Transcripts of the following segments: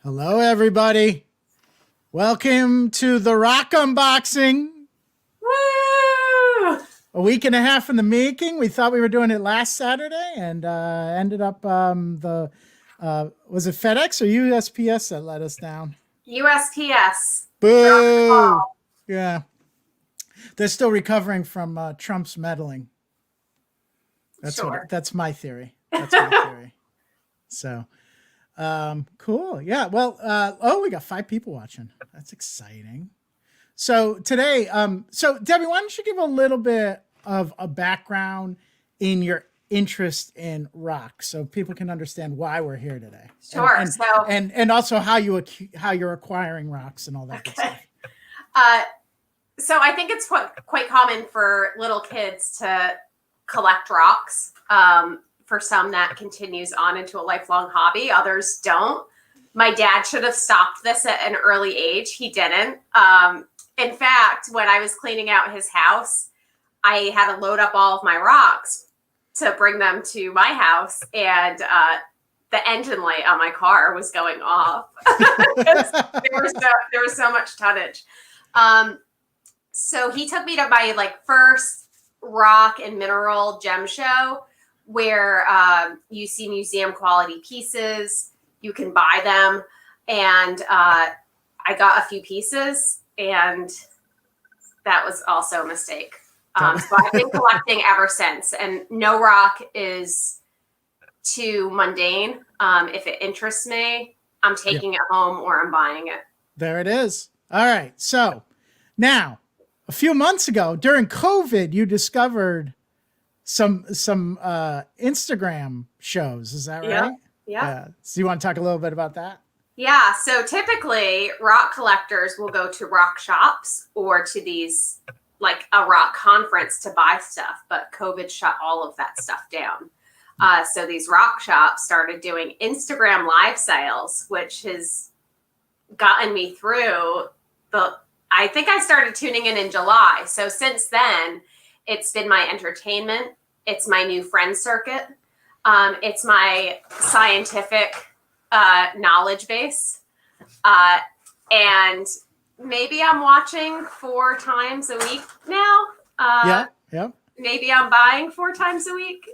Hello, everybody. Welcome to the rock unboxing. Woo! A week and a half in the making. We thought we were doing it last Saturday, and ended up was it FedEx or USPS that let us down? USPS. Boo! Yeah, they're still recovering from Trump's meddling. That's my theory. That's my theory. So. Cool. Yeah. Well, we got 5 people watching. That's exciting. So today, so Debbie, why don't you give a little bit of a background in your interest in rock so people can understand why we're here today. Sure. And also how you're acquiring rocks and all that good stuff. So I think it's quite common for little kids to collect rocks. For some, that continues on into a lifelong hobby. Others don't. My dad should have stopped this at an early age. He didn't. In fact, when I was cleaning out his house, I had to load up all of my rocks to bring them to my house, and the engine light on my car was going off. there was so much tonnage. So he took me to my first rock and mineral gem show, where you see museum quality pieces, you can buy them. And I got a few pieces, and that was also a mistake. So I've been collecting ever since, and no rock is too mundane. If it interests me, I'm taking it home or I'm buying it. There it is. All right. So now, a few months ago during COVID, you discovered some Instagram shows. Is that right? Yeah. So you want to talk a little bit about that? Yeah. So typically rock collectors will go to rock shops or to these, like a rock conference, to buy stuff, but COVID shut all of that stuff down. So these rock shops started doing Instagram live sales, which has gotten me through I think I started tuning in July. So since then, it's been my entertainment. It's my new friend circuit. It's my scientific knowledge base. And maybe I'm watching 4 times a week now. Yeah. Maybe I'm buying 4 times a week.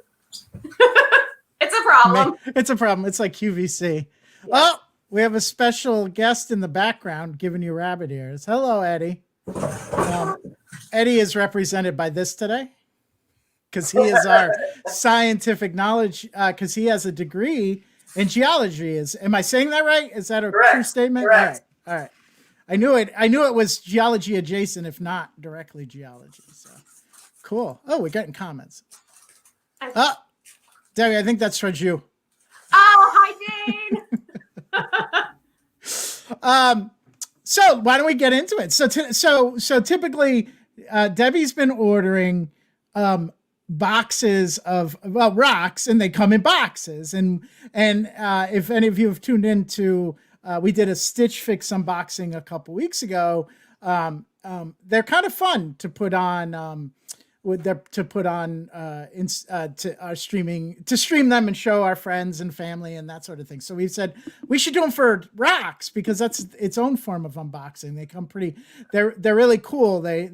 It's a problem. It's a problem. It's like QVC. Yeah. Oh, we have a special guest in the background giving you rabbit ears. Hello, Eddie. Eddie is represented by this today, because he is our scientific knowledge, because he has a degree in geology. Am I saying that right? Is that a true statement? Correct. All right. I knew it was geology adjacent, if not directly geology. So cool. Oh, we're getting comments. Debbie, I think that's towards you. Oh, hi, Dane. So why don't we get into it? So typically, Debbie's been ordering boxes of rocks, and they come in boxes. And if any of you have tuned into, we did a Stitch Fix unboxing a couple weeks ago. They're kind of fun to put on. To stream them and show our friends and family and that sort of thing. So we said we should do them for rocks, because that's its own form of unboxing. They come they're really cool. They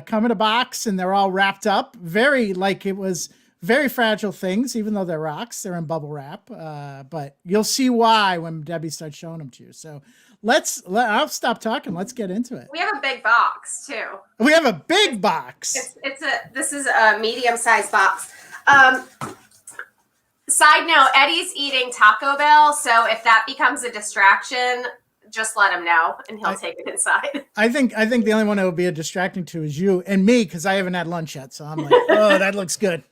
come in a box, and they're all wrapped up, it was very fragile things. Even though they're rocks, they're in bubble wrap. But you'll see why when Debbie starts showing them to you. So I'll stop talking. Let's get into it. We have a big box too. We have a big box. This is a medium-sized box. Side note, Eddie's eating Taco Bell, so if that becomes a distraction, just let him know, and he'll take it inside. I think the only one it will be a distracting to is you and me, because I haven't had lunch yet. So I'm like, oh, that looks good.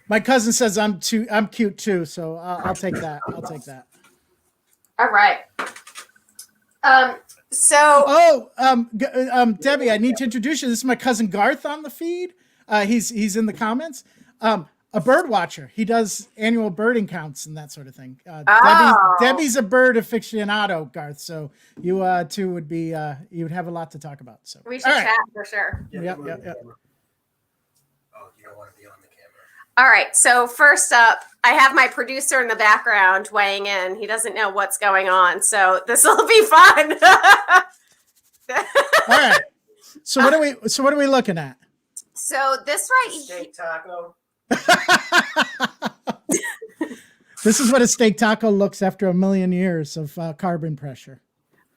My cousin says I'm cute too, so I'll take that. All right. Debbie, I need to introduce you. This is my cousin Garth on the feed. He's in the comments. A bird watcher. He does annual birding counts and that sort of thing. Debbie's a bird aficionado, Garth. So you two would be you would have a lot to talk about. So we should chat for sure. Yep. Oh, you don't want to be on the All right. So first up, I have my producer in the background weighing in. He doesn't know what's going on, so this will be fun. All right. So what are we looking at? So this right Steak taco. This is what a steak taco looks after a million years of carbon pressure.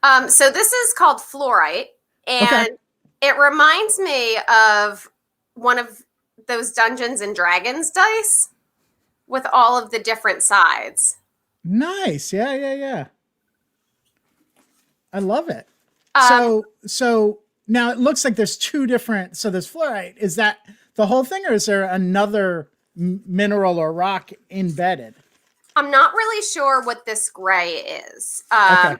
So this is called fluorite, and it reminds me of one of those Dungeons and Dragons dice with all of the different sides. Nice. Yeah. I love it. So now it looks like there's two different. So there's fluorite. Is that the whole thing, or is there another mineral or rock embedded? I'm not really sure what this gray is. The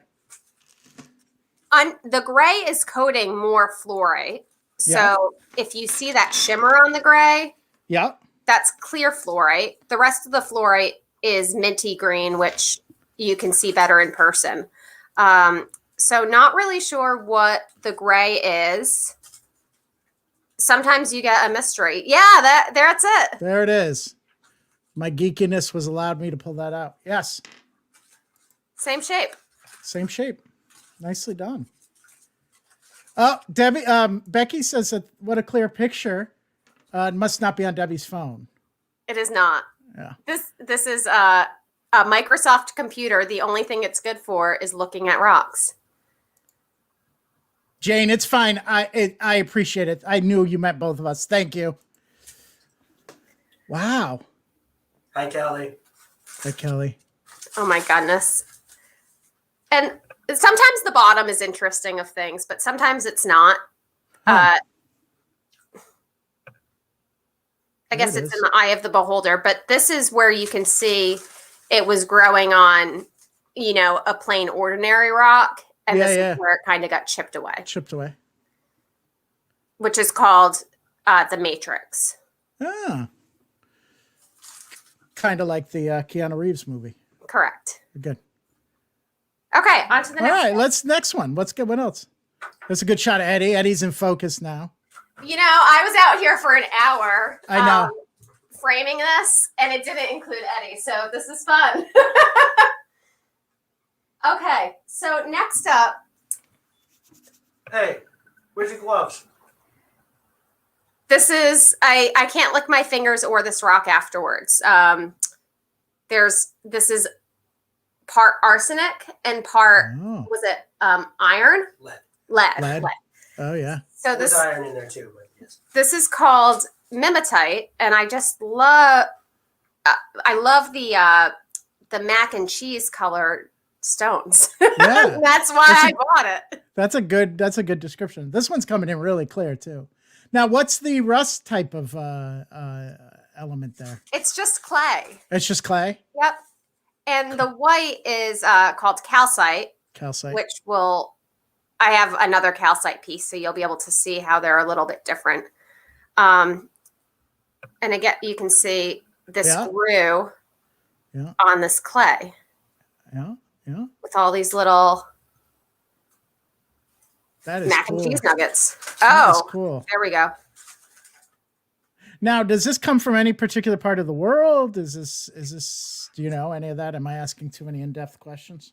gray is coating more fluorite. So if you see that shimmer on the gray, that's clear fluorite. The rest of the fluorite is minty green, which you can see better in person. So not really sure what the gray is. Sometimes you get a mystery. Yeah, that's it. There it is. My geekiness was allowed me to pull that out. Yes. Same shape. Same shape. Nicely done. Oh, Debbie, Becky says that what a clear picture. It must not be on Debbie's phone. It is not. Yeah. This is a Microsoft computer. The only thing it's good for is looking at rocks. Jane, it's fine. I appreciate it. I knew you meant both of us. Thank you. Wow. Hi, Kelly. Hi, Kelly. Oh my goodness. And sometimes the bottom is interesting of things, but sometimes it's not. I guess it's in the eye of the beholder, but this is where you can see it was growing on, a plain ordinary rock. And this is where it kind of got chipped away. Which is called the matrix. Ah. Kind of like the Keanu Reeves movie. Correct. Good. Okay, on to the next one. All right, next one. What's good? What else? That's a good shot of Eddie. Eddie's in focus now. I was out here for an hour. I know. Framing this, and it didn't include Eddie, so this is fun. Okay, so next up. Hey, where's your gloves? This is, I can't lick my fingers or this rock afterwards. This is part arsenic and part, was it iron? Lead. Oh, yeah. So there's iron in there too. But yes. This is called mimetite, and I just love, I love the mac and cheese color stones. Yeah. That's why I bought it. That's a good description. This one's coming in really clear too. Now, what's the rust type of element there? It's just clay. It's just clay? Yep. And the white is called calcite. Calcite. Which I have another calcite piece, so you'll be able to see how they're a little bit different. And again, you can see this grew on this clay. Yeah. With all these little mac and cheese nuggets. That is cool. There we go. Now, does this come from any particular part of the world? Is this, do you know any of that? Am I asking too many in-depth questions?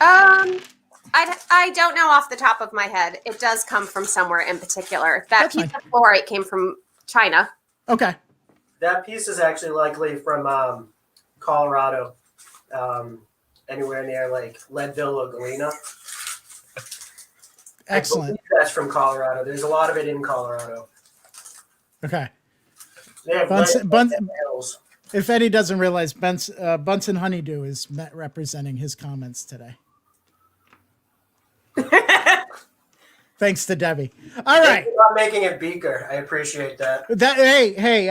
I don't know off the top of my head. It does come from somewhere in particular. That piece of fluorite came from China. Okay. That piece is actually likely from Colorado. Anywhere near like Leadville or Galena. Excellent. That's from Colorado. There's a lot of it in Colorado. Okay. Hills. If Eddie doesn't realize, Bunsen Honeydew is representing his comments today. Thanks to Debbie. All right. Thank you for making it Beaker. I appreciate that. Hey,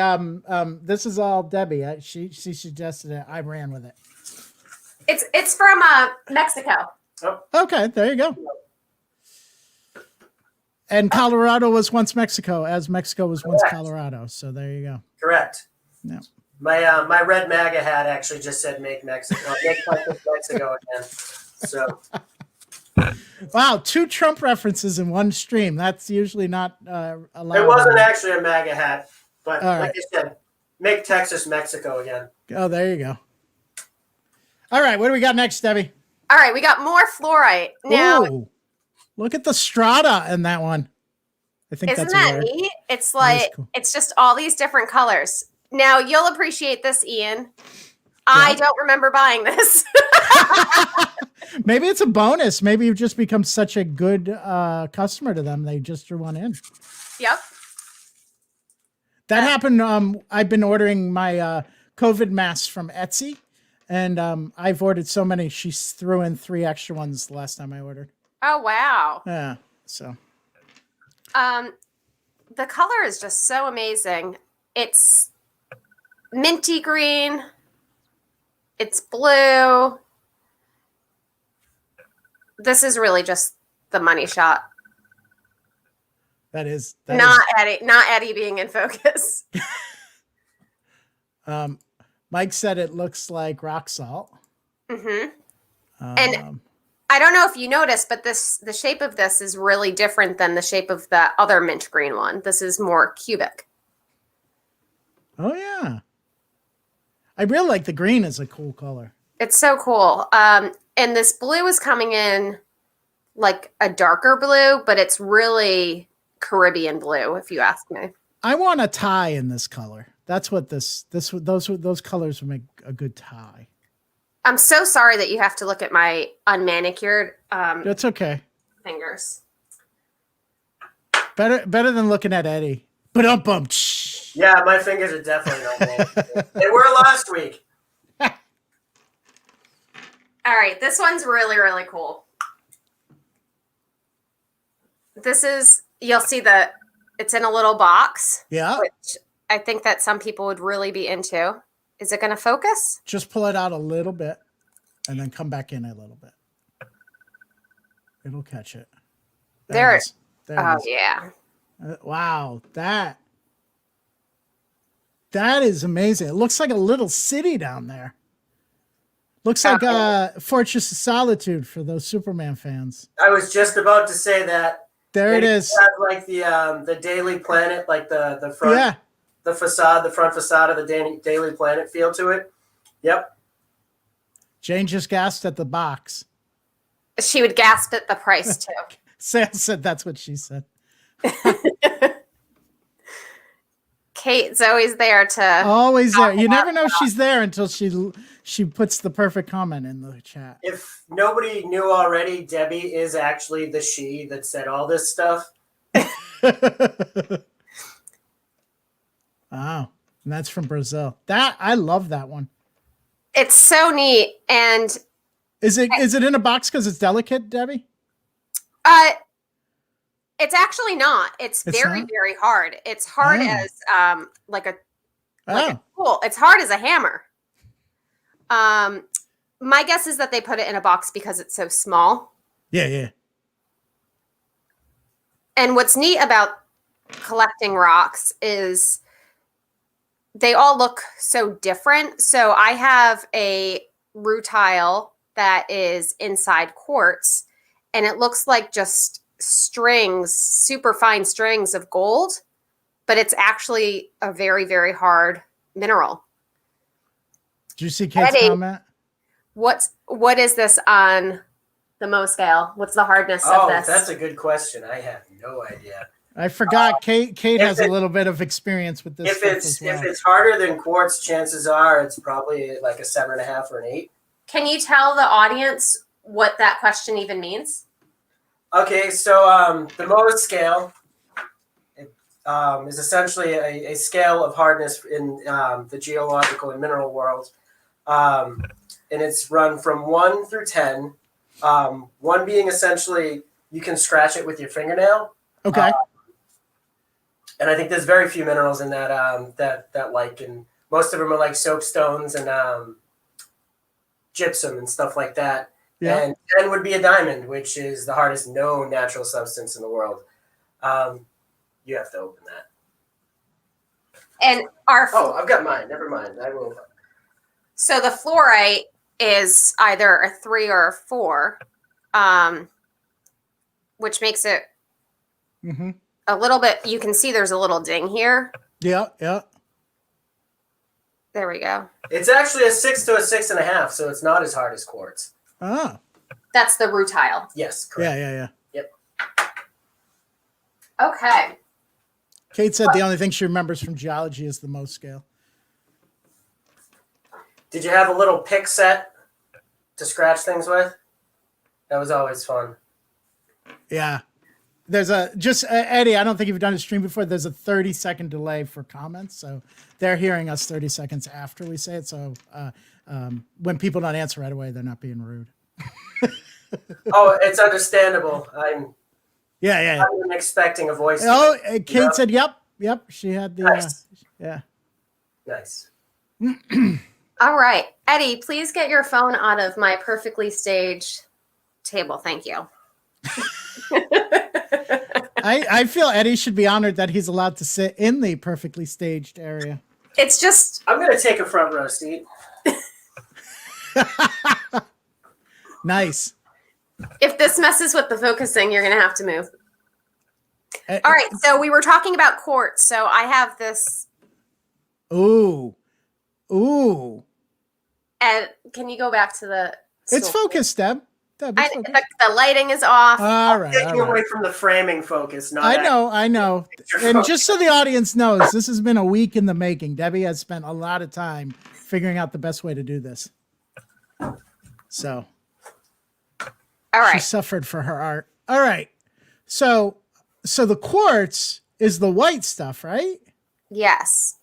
this is all Debbie. She suggested it. I ran with it. It's from Mexico. Oh. Okay, there you go. And Colorado was once Mexico, as Mexico was once Colorado. So there you go. Correct. Yeah. My red MAGA hat actually just said "Make Mexico." Make Mexico again. So. Wow, 2 Trump references in one stream. That's usually not allowed. It wasn't actually a MAGA hat, but like I said, Make Texas Mexico again. Oh, there you go. All right, what do we got next, Debbie? All right, we got more fluorite. Now, Ooh, look at the strata in that one. I think isn't that's that weird. neat? It's That is like, cool. it's just all these different colors. Now, you'll appreciate this, Ian. I Yeah. don't remember buying this. Maybe it's a bonus. Maybe you've just become such a good customer to them. They just threw one in. Yep. That happened. I've been ordering my COVID masks from Etsy, and I've ordered so many. She threw in 3 extra ones the last time I ordered. Oh, wow. Yeah. So The color is just so amazing. It's minty green. It's blue. This is really just the money shot. that is Not Eddie being in focus. Mike said it looks like rock salt. Mm-hmm. Um, And I don't know if you noticed, but the shape of this is really different than the shape of the other mint green one. This is more cubic. oh yeah, I really like the green. Is a cool color. It's so cool. And this blue is coming in like a darker blue, but it's really Caribbean blue, if you ask me. I want a tie in this color. That's what those colors would make a good tie. I'm so sorry that you have to look at my unmanicured That's okay. fingers. Better than looking at Eddie. But bum. Yeah, my fingers are definitely not bad. They were last week. All right, this one's really, really cool. This is, you'll see it's in a little box, Yeah. which I think that some people would really be into. Is it going to focus? Just pull it out a little bit, and then come back in a little bit. It'll catch it. There it is. There it Oh, is. yeah. Wow, that is amazing. It looks like a little city down there. Looks like Fortress of Solitude for those Superman fans. I was just about to say that. There it is. Have like the Daily Planet, like the front, Yeah. the front facade of the Daily Planet feel to it. Yep. Jane just gasped at the box. She would gasp at the price, too. Sam said that's what she said. Kate's always there to. Always there. You never know she's there until she puts the perfect comment in the chat. If nobody knew already, Debbie is actually the she that said all this stuff. Wow. And that's from Brazil. I love that one. It's so neat. And Is it in a box because it's delicate, Debbie? it's actually not. It's very, not? very hard. It's hard Oh. as like a Oh. tool. It's hard as a hammer. My guess is that they put it in a box because it's so small. Yeah. And what's neat about collecting rocks is they all look so different. So I have a rutile that is inside quartz, and it looks like just strings, super fine strings of gold, but it's actually a very, very hard mineral. Did you see Kate's Eddie. comment? What is this on the Mo scale? What's the hardness of Oh, this? that's a good question. I have no idea. I forgot. Kate has a it- little bit of experience with this. If stuff it's as well. if it's harder than quartz, chances are it's probably like a 7.5 or an 8. Can you tell the audience what that question even means? Okay, so the Mohs scale is essentially a scale of hardness in the geological and mineral world, and it's run from 1 through 10. 1 being essentially you can scratch it with your fingernail. Okay. And I think there's very few minerals in that that like, and most of them are like soapstones and gypsum and stuff like that. Yeah. And 10 would be a diamond, which is the hardest known natural substance in the world. You have to open that. And our Oh, I've got mine. Never mind. I will. so the fluorite is either a 3 or a 4, which makes it Mm-hmm. a little bit. You can see there's a little ding here. Yeah. There we go. It's actually a 6 to a 6.5, so it's not as hard as quartz. Oh. That's the rutile. Yes, correct. Yeah. Yep. Okay. Kate said the only thing she remembers from geology is the Mohs scale. Did you have a little pick set to scratch things with? That was always fun. Yeah. There's Eddie, I don't think you've done a stream before. There's a 30-second delay for comments. So they're hearing us 30 seconds after we say it. So when people don't answer right away, they're not being rude. Oh, it's understandable. I'm expecting a voice. Oh, Kate said, yep. She had the, Nice. yeah. Nice. All right. Eddie, please get your phone out of my perfectly staged table. Thank you. I feel Eddie should be honored that he's allowed to sit in the perfectly staged area. It's just, I'm going to take a front row seat. Nice. if this messes with the focusing, you're going to have to move. All right. So we were talking about quartz. So I have this. Ooh. And can you go back to the. It's focused, Deb. It's focused. The lighting is off. All right. Taking away from the framing focus. Not I know. And just so the audience knows, this has been a week in the making. Debbie has spent a lot of time figuring out the best way to do this. So. All right. She suffered for her art. All right. So the quartz is the white stuff, right? Yes.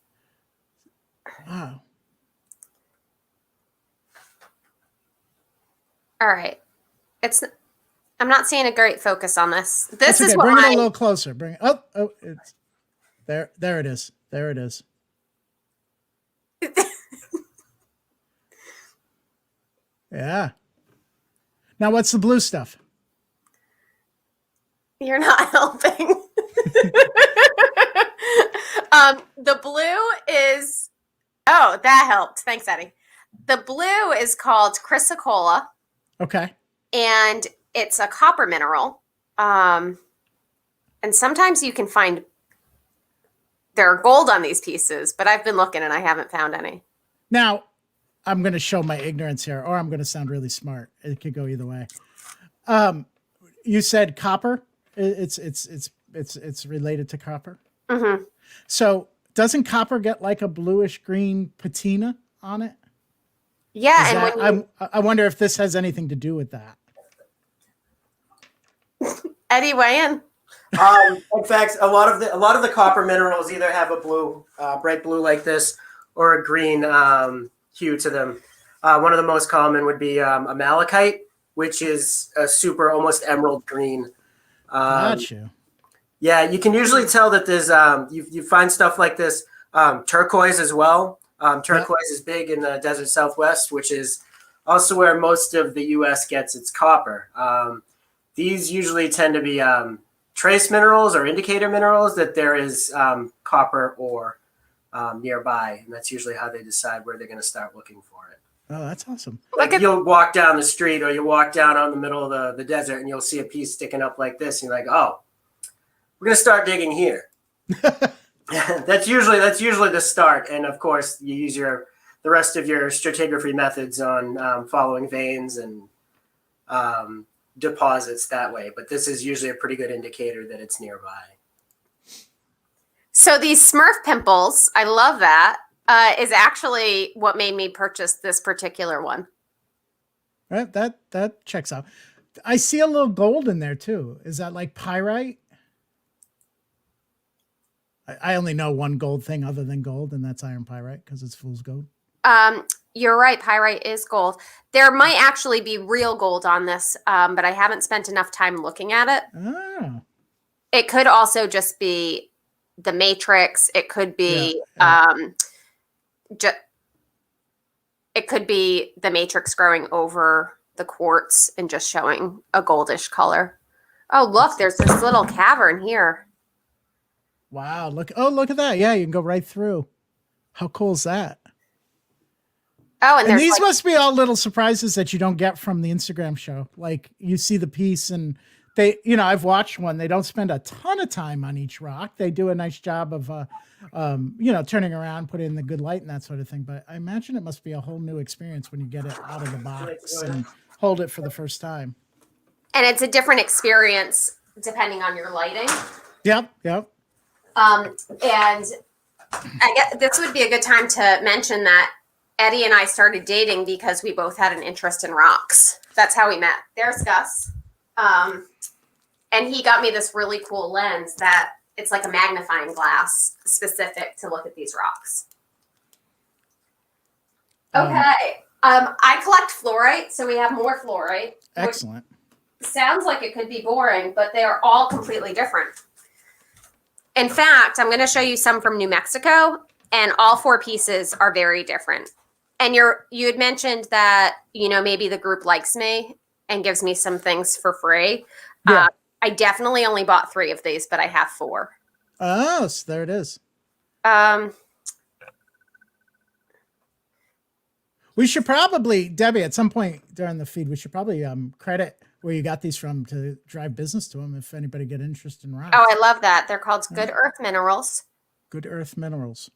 Wow. All right. I'm not seeing a great focus on this. This is okay. what Bring it a little closer. Bring it. Oh, it's there. There it is. There it is. Yeah. Now what's the blue stuff? You're not helping. The blue is, oh, that helped. Thanks, Eddie. The blue is called chrysocolla. Okay. And it's a copper mineral. And sometimes you can find, there are gold on these pieces, but I've been looking and I haven't found any. Now, I'm going to show my ignorance here, or I'm going to sound really smart. It could go either way. You said copper. It's related to copper. Mm-hmm. So doesn't copper get like a bluish green patina on it? Yeah, and I wonder if this has anything to do with that. Eddie, weigh in. In fact, a lot of the copper minerals either have a blue, bright blue like this, or a green hue to them. One of the most common would be a malachite, which is a super almost emerald green. Got you. Yeah, you can usually tell that there's you find stuff like this. Turquoise as well. Turquoise is big in the desert Southwest, which is also where most of the U.S. gets its copper. These usually tend to be trace minerals or indicator minerals that there is copper ore nearby, and that's usually how they decide where they're going to start looking for it. Oh, that's awesome. Like you'll walk down the street or you walk down out in the middle of the desert and you'll see a piece sticking up like this, and you're like, oh, we're going to start digging here. That's usually the start, and of course you use the rest of your stratigraphy methods on following veins and deposits that way. But this is usually a pretty good indicator that it's nearby. So these Smurf pimples, I love that, is actually what made me purchase this particular one. Right, that checks out. I see a little gold in there too. Is that like pyrite? I only know one gold thing other than gold, and that's iron pyrite because it's fool's gold. You're right. Pyrite is gold. There might actually be real gold on this, but I haven't spent enough time looking at it. Oh. It could also just be the matrix. It could be it could be the matrix growing over the quartz and just showing a goldish color. Oh, look, there's this little cavern here. Wow, look at that. Yeah, you can go right through. How cool is that? Oh, and these must be all little surprises that you don't get from the Instagram show. Like you see the piece and they, you know, I've watched one. They don't spend a ton of time on each rock. They do a nice job of, you know, turning around, putting in the good light and that sort of thing. But I imagine it must be a whole new experience when you get it out of the box and hold it for the first time. And it's a different experience depending on your lighting. Yep. Yep. And I guess this would be a good time to mention that Eddie and I started dating because we both had an interest in rocks. That's how we met. There's Gus. And he got me this really cool lens that it's like a magnifying glass specific to look at these rocks. Okay. I collect fluorite, so we have more fluorite. Excellent. Sounds like it could be boring, but they are all completely different. In fact, I'm going to show you some from New Mexico, and all 4 pieces are very different. And you had mentioned that, you know, maybe the group likes me and gives me some things for free. Yeah. I definitely only bought 3 of these, but I have 4. Oh, so there it is. We should probably, Debbie, at some point during the feed, we should probably credit where you got these from to drive business to them if anybody get interested in rocks. Oh, I love that. They're called Good Earth Minerals. Good Earth Minerals.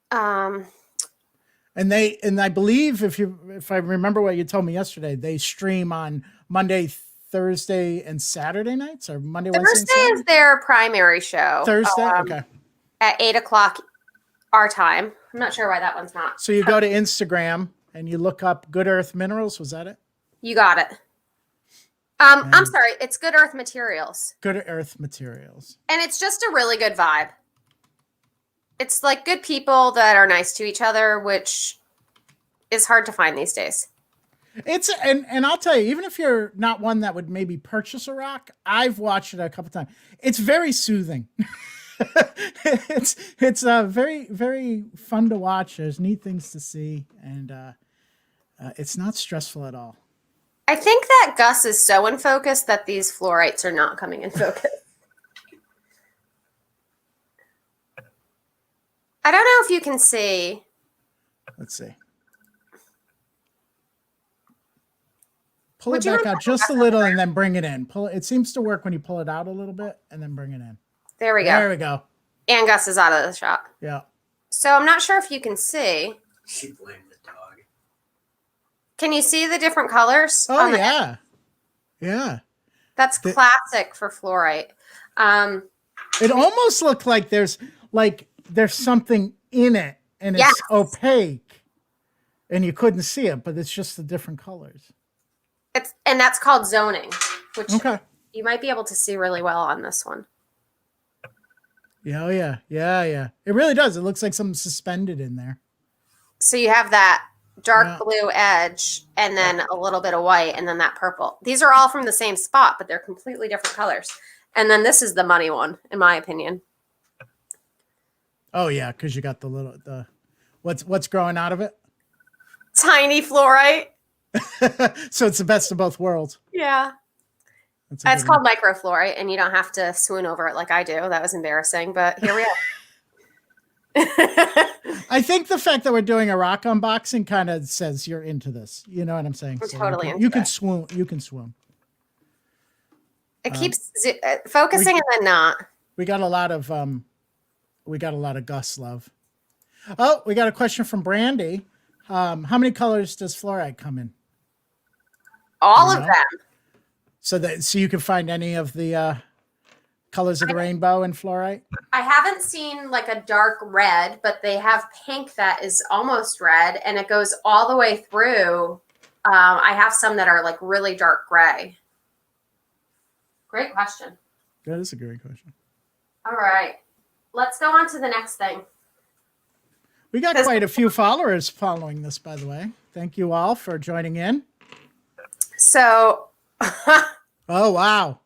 Um, And I believe if I remember what you told me yesterday, they stream on Monday, Thursday, and Saturday nights, or Monday, Wednesday, and Thursday Saturday? is their primary show. Thursday, okay. At 8:00 our time. I'm not sure why that one's not. So you go to Instagram and you look up Good Earth Minerals. Was that it? You got it. I'm sorry. It's Good Earth Materials. Good Earth Materials. And it's just a really good vibe. It's like good people that are nice to each other, which is hard to find these days. It's and I'll tell you, even if you're not one that would maybe purchase a rock, I've watched it a couple times. It's very soothing. it's very, very fun to watch. There's neat things to see, and it's not stressful at all. I think that Gus is so in focus that these fluorites are not coming in focus. I don't know if you can see. Let's see. Pull it back out just a little and then bring it in. Pull it. It seems to work when you pull it out a little bit and then bring it in. There we go. There we go. And Gus is out of the shot. Yeah. So I'm not sure if you can see. She blamed the dog. Can you see the different colors? Oh, yeah. Yeah. That's classic for fluorite. It almost looked like there's something in it and it's opaque and you couldn't see it, but it's just the different colors. And that's called zoning, which you might be able to see really well on this one. Yeah, oh yeah. Yeah, yeah. It really does. It looks like something suspended in there. So you have that dark blue edge and then a little bit of white and then that purple. These are all from the same spot, but they're completely different colors. And then this is the money one, in my opinion. Oh yeah, because you got the what's growing out of it? Tiny fluorite. So it's the best of both worlds. Yeah. It's called microfluorite, and you don't have to swoon over it like I do. That was embarrassing, but here we are. I think the fact that we're doing a rock unboxing kind of says you're into this. You know what I'm saying? We're totally into you can it. swoon. You can swoon. It keeps focusing and then not. We got a lot of Gus love. Oh, we got a question from Brandy. How many colors does fluorite come in? All of them. So you can find any of the colors of the rainbow in fluorite? I haven't seen like a dark red, but they have pink that is almost red, and it goes all the way through. I have some that are like really dark gray. Great question. That is a great question. All right. Let's go on to the next thing. We got quite a few followers following this, by the way. Thank you all for joining in. So... Oh, wow.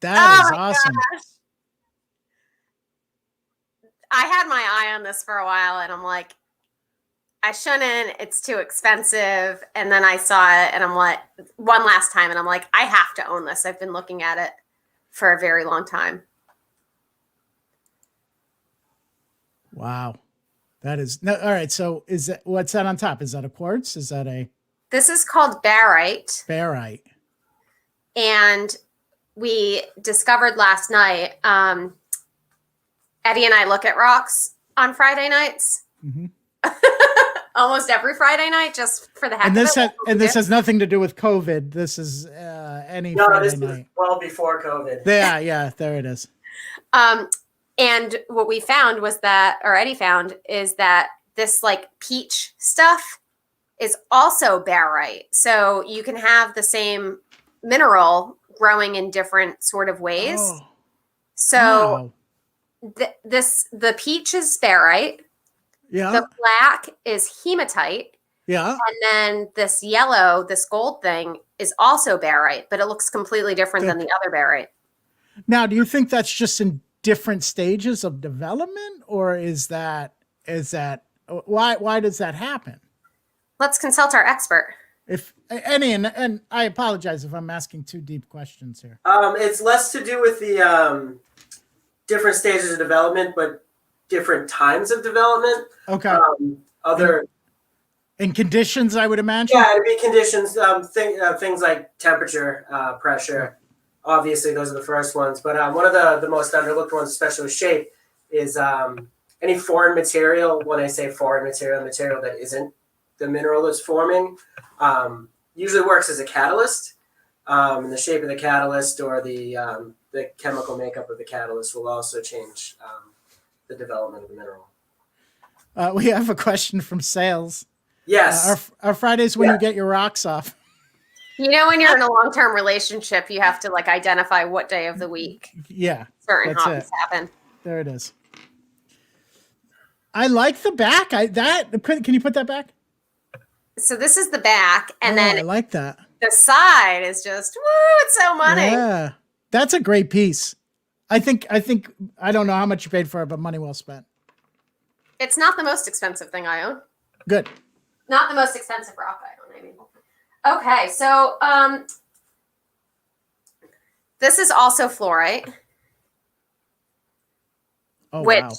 That is awesome. Gosh. I had my eye on this for a while, and I'm like, I shouldn't. It's too expensive. And then I saw it, and I'm like, one last time, and I'm like, I have to own this. I've been looking at it for a very long time. Wow. That is no. All right. So what's that on top? Is that a quartz? Is that a... This is called barite. Barite. And we discovered last night, Eddie and I look at rocks on Friday nights. Mm-hmm. Almost every Friday night, just for the heck And of this it. this has nothing to do with COVID. This is any No, Friday this was night. well before COVID. Yeah, there it is. And what we found was that, or Eddie found, is that this like peach stuff is also barite. So you can have the same mineral growing in different sort of ways. Oh, So wow. the peach is barite. Yeah. The black is hematite. Yeah. And then this yellow, this gold thing is also barite, but it looks completely different than the other barite. Now, do you think that's just in different stages of development, or is that why does that happen? Let's consult our expert. If any, and I apologize if I'm asking too deep questions here. It's less to do with the different stages of development, but different times of development. Okay. In conditions, I would imagine. Yeah, it'd be conditions, things like temperature, pressure. Obviously, those are the first ones. But one of the most underlooked ones, especially with shape, is any foreign material. When I say foreign material, material that isn't the mineral that's forming, usually works as a catalyst. And the shape of the catalyst or the chemical makeup of the catalyst will also change the development of the mineral. We have a question from sales. Yes. Our Fridays when you get your rocks off. You know, when you're in a long-term relationship, you have to like identify what day of the week. Yeah. Certain hobbies happen. There it is. I like the back. Can you put that back? So this is the back, and then I like that. The side is just woo, it's so money. Yeah. That's a great piece. I think I don't know how much you paid for it, but money well spent. It's not the most expensive thing I own. Good. Not the most expensive rock I own, I mean. Okay, so this is also fluorite. Oh, which wow.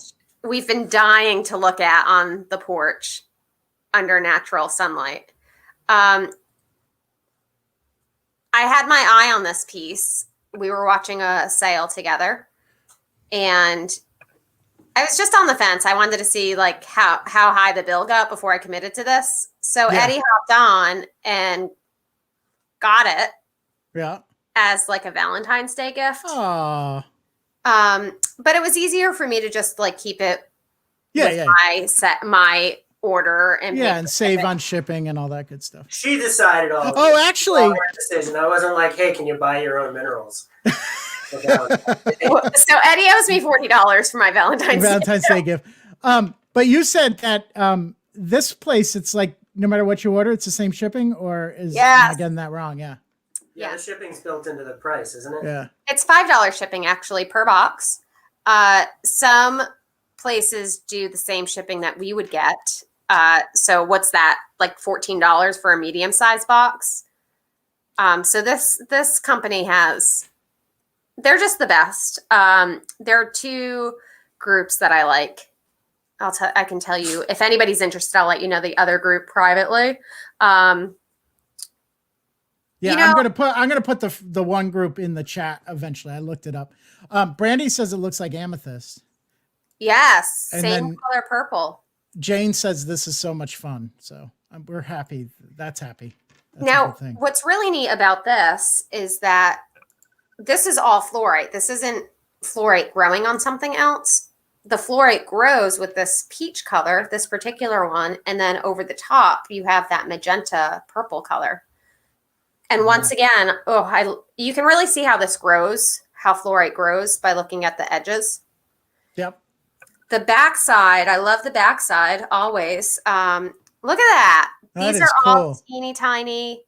We've been dying to look at on the porch under natural sunlight. I had my eye on this piece. We were watching a sale together, and I was just on the fence. I wanted to see like how high the bill got before I committed to this. So Yeah. Eddie hopped on and got it. Yeah. As like a Valentine's Day gift. Oh. But it was easier for me to just like keep it my order and save on shipping and all that good stuff. She decided all. Oh, actually, all her decision. I wasn't like, hey, can you buy your own minerals? So Eddie owes me $40 for my Valentine's Day gift. But you said that this place, it's like no matter what you order, it's the same shipping, or am I getting that wrong? Yeah. Yeah, the shipping's built into the price, isn't it? Yeah. It's $5 shipping actually per box. Some places do the same shipping that we would get. So what's that? Like $14 for a medium-sized box. So this company they're just the best. There are two groups that I like. I can tell you if anybody's interested. I'll let you know the other group privately. Yeah, I'm gonna put the one group in the chat eventually. I looked it up. Brandy says it looks like amethyst. Yes, And same then color purple. Jane says this is so much fun. So we're happy. That's happy. That's now, what's really neat about this is that this is all fluorite. This isn't fluorite growing on something else. The fluorite grows with this peach color, this particular one, and then over the top you have that magenta purple color. And once again, you can really see how this grows, how fluorite grows by looking at the edges. Yep. The backside, I love the backside always. Look at that. These are all teeny tiny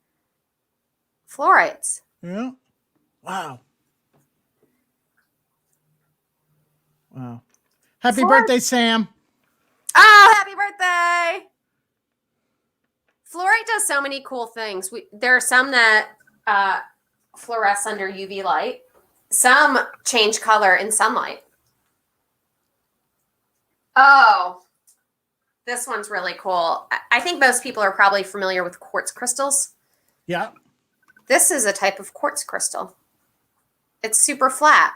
fluorites. Yeah. Wow. Wow. Happy birthday, Sam. Oh, happy birthday. Fluorite does so many cool things. There are some that fluoresce under UV light. Some change color in sunlight. Oh, this one's really cool. I think most people are probably familiar with quartz crystals. Yeah. this is a type of quartz crystal. It's super flat.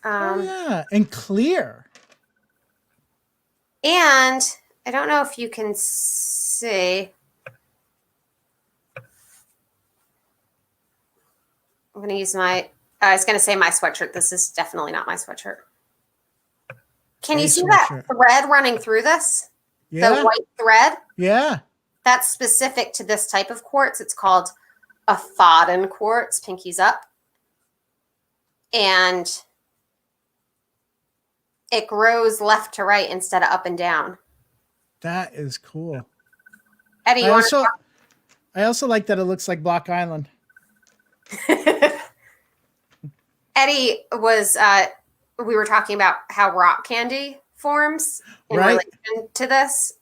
Oh yeah, and clear. And I don't know if you can see. I'm going to use I was going to say my sweatshirt. This is definitely not my sweatshirt. Can you see that thread running through this? Yeah. The white thread? Yeah. That's specific to this type of quartz. It's called a Thodden quartz, pinkies up. And it grows left to right instead of up and down. That is cool. Eddie, I also like that it looks like Block Island. Eddie was we were talking about how rock candy forms in Right. relation to this.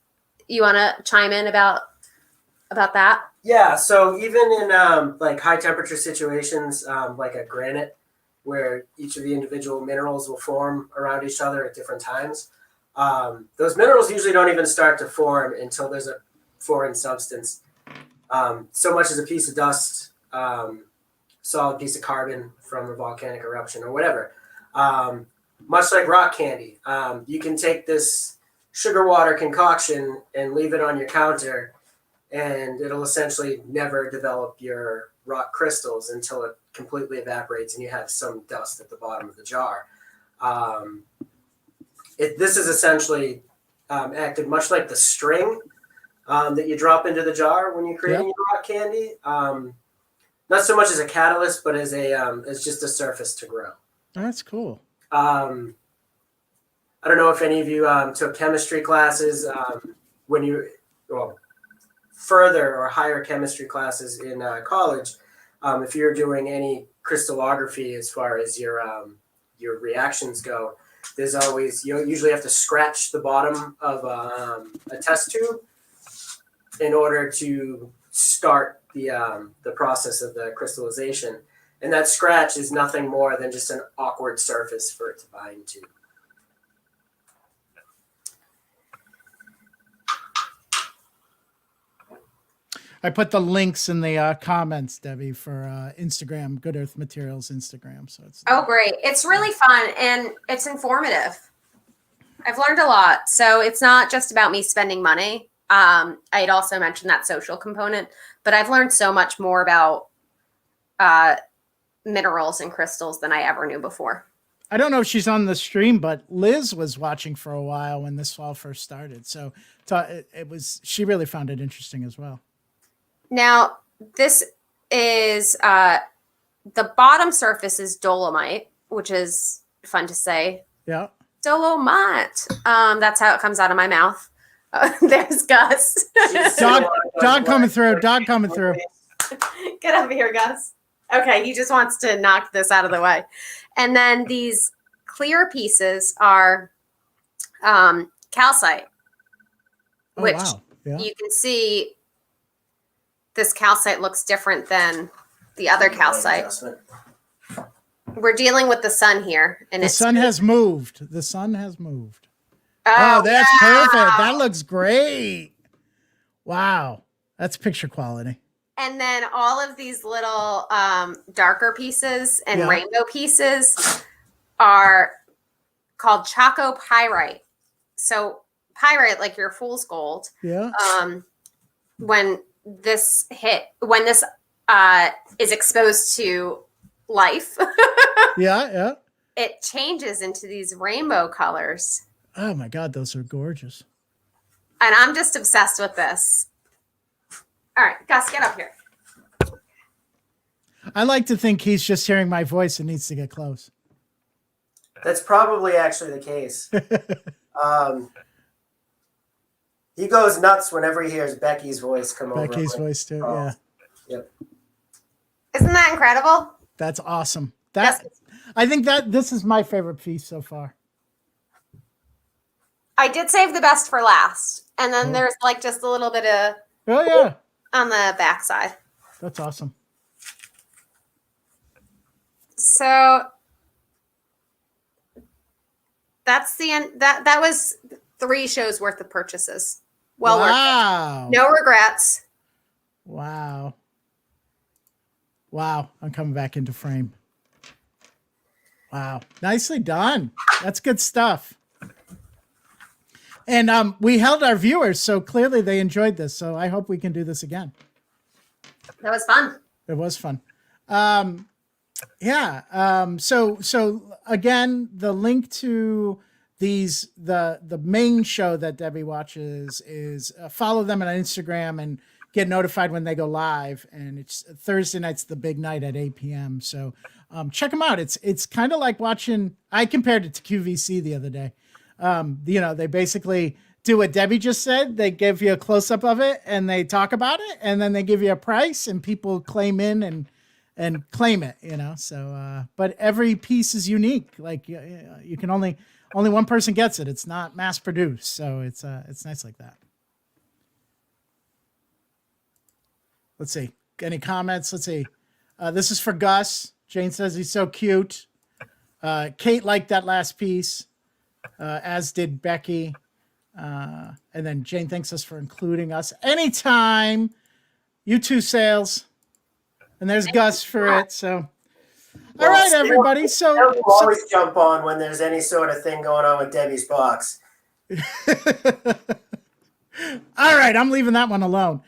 You want to chime in about that? Yeah, so even in like high temperature situations, like a granite, where each of the individual minerals will form around each other at different times, those minerals usually don't even start to form until there's a foreign substance, so much as a piece of dust, solid piece of carbon from a volcanic eruption or whatever. Much like rock candy, you can take this sugar water concoction and leave it on your counter, and it'll essentially never develop your rock crystals until it completely evaporates and you have some dust at the bottom of the jar. This is essentially acted much like the string that you drop into the jar when you're creating your rock candy. Not so much as a catalyst, but as just a surface to grow. That's cool. I don't know if any of you took chemistry classes further or higher chemistry classes in college. If you're doing any crystallography as far as your reactions go, there's always, you usually have to scratch the bottom of a test tube in order to start the process of the crystallization. And that scratch is nothing more than just an awkward surface for it to bind to. I put the links in the comments, Debbie, for Instagram, Good Earth Materials Instagram. So it's great. It's really fun and it's informative. I've learned a lot. So it's not just about me spending money. I'd also mentioned that social component, but I've learned so much more about minerals and crystals than I ever knew before. I don't know if she's on the stream, but Liz was watching for a while when this all first started. So she really found it interesting as well. Now, this is the bottom surface is dolomite, which is fun to say. Yeah. Dolomite. That's how it comes out of my mouth. There's Gus. Dog coming through. Dog coming through. Get over here, Gus. Okay, he just wants to knock this out of the way. And then these clear pieces are calcite, which you can see this calcite looks different than the other calcite. We're dealing with the sun here. And the sun has moved. The sun has moved. Oh, that's perfect. That looks great. Wow. That's picture quality. And then all of these little darker pieces and rainbow pieces are called chalcopyrite. So pyrite, like your fool's gold. Yeah. When this is exposed to life, it changes into these rainbow colors. Oh my God, those are gorgeous. And I'm just obsessed with this. All right, Gus, get up here. I like to think he's just hearing my voice and needs to get close. That's probably actually the case. He goes nuts whenever he hears Becky's voice come over. Becky's voice too, yeah. Yep. Isn't that incredible? That's awesome. I think that this is my favorite piece so far. I did save the best for last. And then there's like just a little bit of on the backside. That's awesome. So that's the end. That was 3 shows worth of purchases. Well worth it. No regrets. Wow. Wow, I'm coming back into frame. Wow, nicely done. That's good stuff. And we held our viewers, so clearly they enjoyed this. So I hope we can do this again. That was fun. It was fun. So again, the link to the main show that Debbie watches is follow them on Instagram and get notified when they go live. And it's Thursday night's the big night at 8 p.m. So check them out. It's kind of like watching. I compared it to QVC the other day. They basically do what Debbie just said. They give you a close up of it and they talk about it, and then they give you a price and people claim in and claim it, So, but every piece is unique. Like you can only one person gets it. It's not mass produced. So it's nice like that. Let's see. Any comments? Let's see. This is for Gus. Jane says he's so cute. Kate liked that last piece, as did Becky. And then Jane thanks us for including us anytime. You too, Sales. And there's Gus for it. So, all right, everybody. So we'll always jump on when there's any sort of thing going on with Debbie's box. All right, I'm leaving that one alone.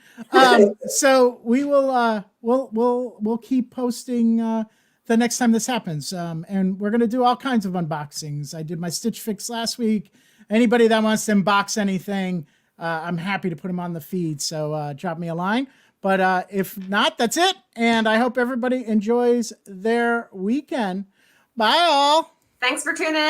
So we will we'll keep posting the next time this happens. And we're gonna do all kinds of unboxings. I did my Stitch Fix last week. Anybody that wants to unbox anything, I'm happy to put them on the feed. So drop me a line. But if not, that's it. And I hope everybody enjoys their weekend. Bye all. Thanks for tuning in.